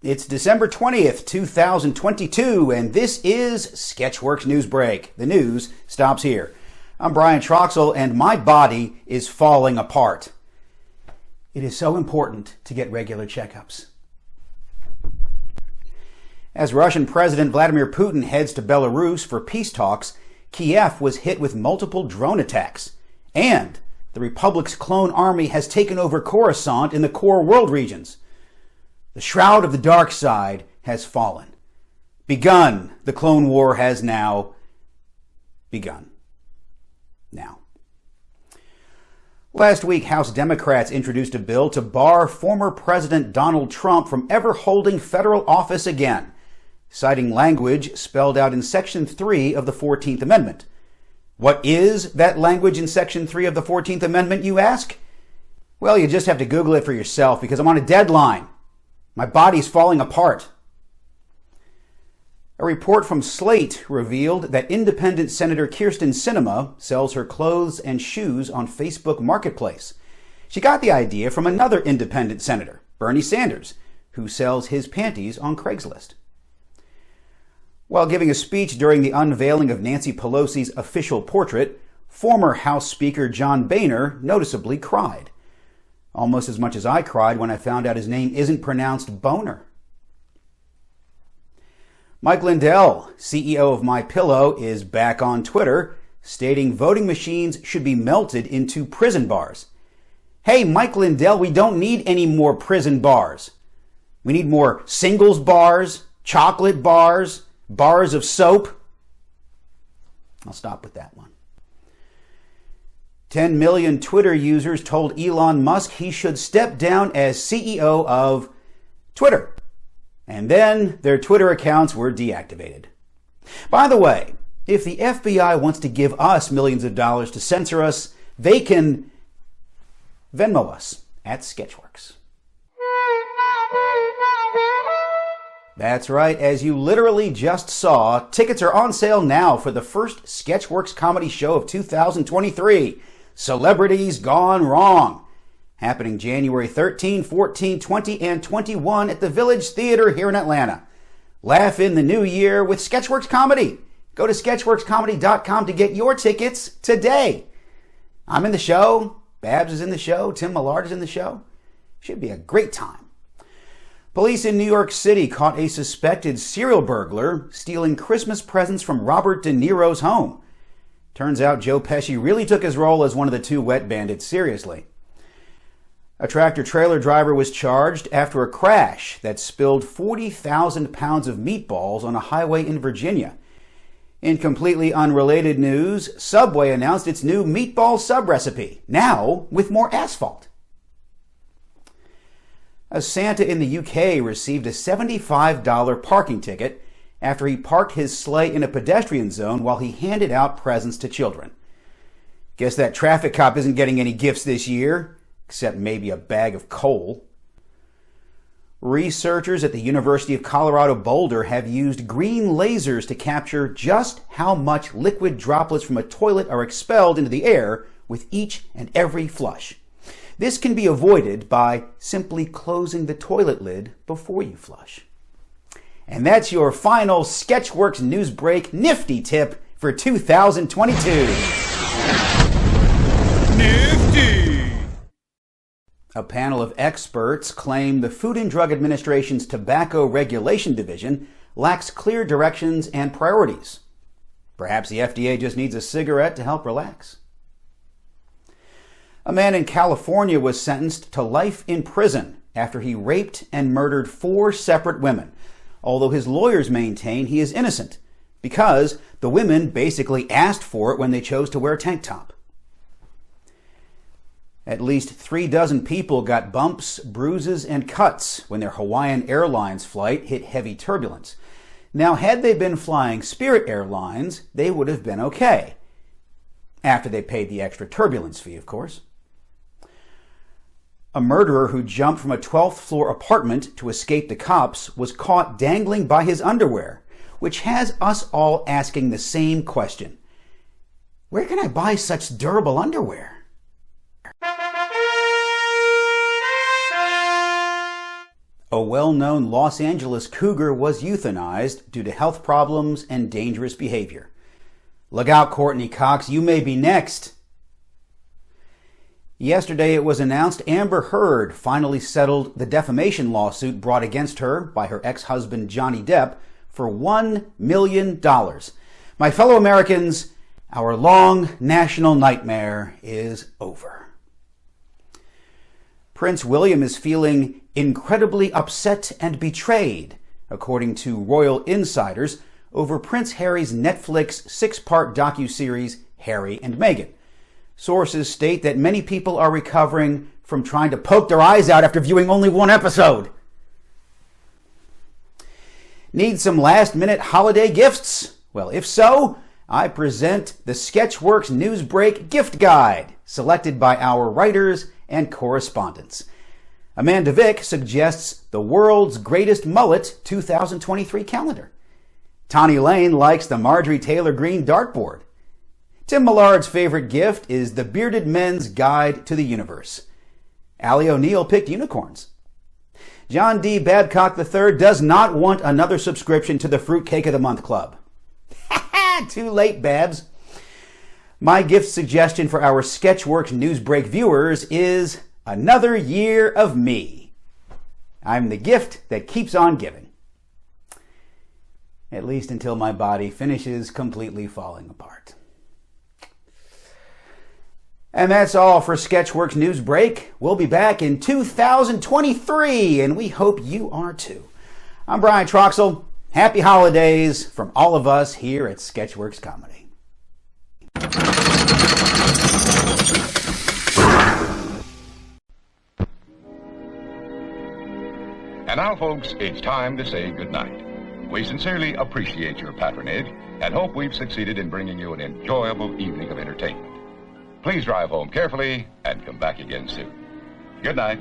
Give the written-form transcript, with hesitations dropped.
It's December 20th, 2022, and this is Sketchworks NewsBrake. The news stops here. I'm Brian Troxel, and my body is falling apart. It is so important to get regular checkups. As Russian President Vladimir Putin heads to Belarus for peace talks, Kiev was hit with multiple drone attacks. And the Republic's clone army has taken over Coruscant in the core world regions. The shroud of the dark side has fallen. Begun. The clone war has now begun. Now. Last week, House Democrats introduced a bill to bar former President Donald Trump from ever holding federal office again, citing language spelled out in Section 3 of the 14th Amendment. What is that language in Section 3 of the 14th Amendment, you ask? Well, you just have to Google it for yourself because I'm on a deadline. My body's falling apart. A report from Slate revealed that independent Senator Kyrsten Sinema sells her clothes and shoes on Facebook Marketplace. She got the idea from another independent senator, Bernie Sanders, who sells his panties on Craigslist. While giving a speech during the unveiling of Nancy Pelosi's official portrait, former House Speaker John Boehner noticeably cried. Almost as much as I cried when I found out his name isn't pronounced Boner. Mike Lindell, CEO of MyPillow, is back on Twitter, stating voting machines should be melted into prison bars. Hey, Mike Lindell, we don't need any more prison bars. We need more singles bars, chocolate bars, bars of soap. I'll stop with that one. 10 million Twitter users told Elon Musk he should step down as CEO of Twitter. And then their Twitter accounts were deactivated. By the way, if the FBI wants to give us millions of dollars to censor us, they can Venmo us at Sketchworks. That's right, as you literally just saw, tickets are on sale now for the first Sketchworks comedy show of 2023, Celebrities Gone Wrong, happening January 13, 14, 20, and 21 at the Village Theater here in Atlanta. Laugh in the new year with Sketchworks Comedy. Go to sketchworkscomedy.com to get your tickets today. I'm in the show, Babs is in the show, Tim Millard is in the show. Should be a great time. Police in New York City caught a suspected serial burglar stealing Christmas presents from Robert De Niro's home. Turns out Joe Pesci really took his role as one of the two wet bandits seriously. A tractor-trailer driver was charged after a crash that spilled 40,000 pounds of meatballs on a highway in Virginia. In completely unrelated news, Subway announced its new meatball sub recipe, now with more asphalt. A Santa in the UK received a $75 parking ticket after he parked his sleigh in a pedestrian zone while he handed out presents to children. Guess that traffic cop isn't getting any gifts this year, except maybe a bag of coal. Researchers at the University of Colorado Boulder have used green lasers to capture just how much liquid droplets from a toilet are expelled into the air with each and every flush. This can be avoided by simply closing the toilet lid before you flush. And that's your final Sketchworks NewsBrake nifty tip for 2022. Nifty! A panel of experts claim the Food and Drug Administration's Tobacco Regulation Division lacks clear directions and priorities. Perhaps the FDA just needs a cigarette to help relax. A man in California was sentenced to life in prison after he raped and murdered 4 separate women, although his lawyers maintain he is innocent because the women basically asked for it when they chose to wear a tank top. At least 36 people got bumps, bruises, and cuts when their Hawaiian Airlines flight hit heavy turbulence. Now, had they been flying Spirit Airlines, they would have been okay. After they paid the extra turbulence fee, of course. A murderer who jumped from a 12th floor apartment to escape the cops was caught dangling by his underwear, which has us all asking the same question. Where can I buy such durable underwear? A well-known Los Angeles cougar was euthanized due to health problems and dangerous behavior. Look out, Courtney Cox, you may be next. Yesterday it was announced Amber Heard finally settled the defamation lawsuit brought against her by her ex-husband Johnny Depp for $1 million. My fellow Americans, our long national nightmare is over. Prince William is feeling incredibly upset and betrayed, according to royal insiders, over Prince Harry's Netflix 6-part docuseries Harry and Meghan. Sources state that many people are recovering from trying to poke their eyes out after viewing only one episode. Need some last-minute holiday gifts? Well, if so, I present the Sketchworks NewsBrake gift guide, selected by our writers and correspondents. Amanda Vick suggests the world's greatest mullet 2023 calendar. Tawny Lane likes the Marjorie Taylor Greene dartboard. Tim Millard's favorite gift is the Bearded Men's Guide to the Universe. Allie O'Neill picked unicorns. John D. Babcock III does not want another subscription to the Fruitcake of the Month Club. Too late, Babs. My gift suggestion for our Sketchworks NewsBrake viewers is another year of me. I'm the gift that keeps on giving. At least until my body finishes completely falling apart. And that's all for Sketchworks NewsBrake. We'll be back in 2023, and we hope you are too. I'm Brian Troxel. Happy holidays from all of us here at Sketchworks Comedy. And now, folks, it's time to say goodnight. We sincerely appreciate your patronage and hope we've succeeded in bringing you an enjoyable evening of entertainment. Please drive home carefully and come back again soon. Good night.